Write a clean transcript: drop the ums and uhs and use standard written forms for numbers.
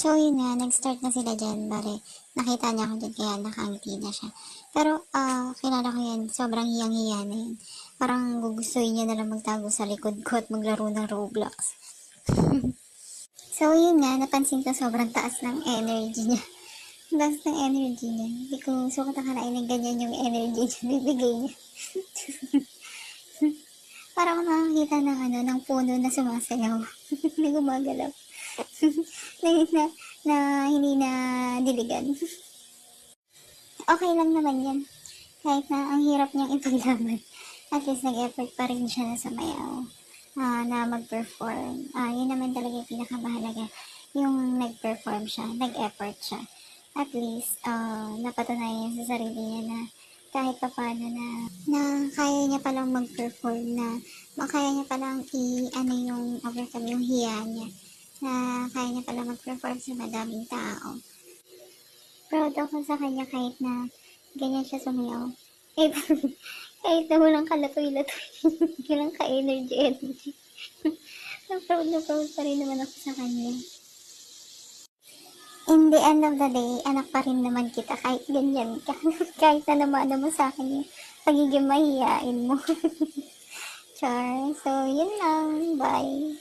So, yun nga, nag-start na sila dyan. Bale, nakita niya ako dyan, kaya nakangiti na siya. Pero, kilala ko yan, sobrang hiyang-hiya na yun. Parang gugustuhin niya na lang magtago sa likod ko at maglaro ng Roblox. So, yun nga, napansin ko sobrang taas ng energy niya. Ang taas ng energy niya. Hindi ko sukat akalain ng ganyan yung energy niya, bibigay niya. Parang ako nakakita ng ng puno na sumasayaw. Hindi gumagalaw. na, na, na hindi na diligan. Okay lang naman yan. Kahit na ang hirap niyang ipaglaban. At least nag-effort pa rin siya na sumayaw. Na mag-perform. Yun naman talaga yung pinakamahalaga. Yung nag-perform siya, nag-effort siya. At least, napatunayan sa sarili niya na kahit pa paano na kaya niya palang mag-perform, na kaya niya palang yung overcome yung hiya niya, na kaya niya palang mag-perform sa madaming tao. Proud ako sa kanya kahit na ganyan siya sumayaw. Kahit na walang kalatoy-latoy, walang ka-energy. Na proud pa rin naman ako sa kanya. In the end of the day, anak pa rin naman kita kahit ganyan ka. Kahit na naman mo sa akin yung pagiging mahihain mo. Char. So, yun lang. Bye.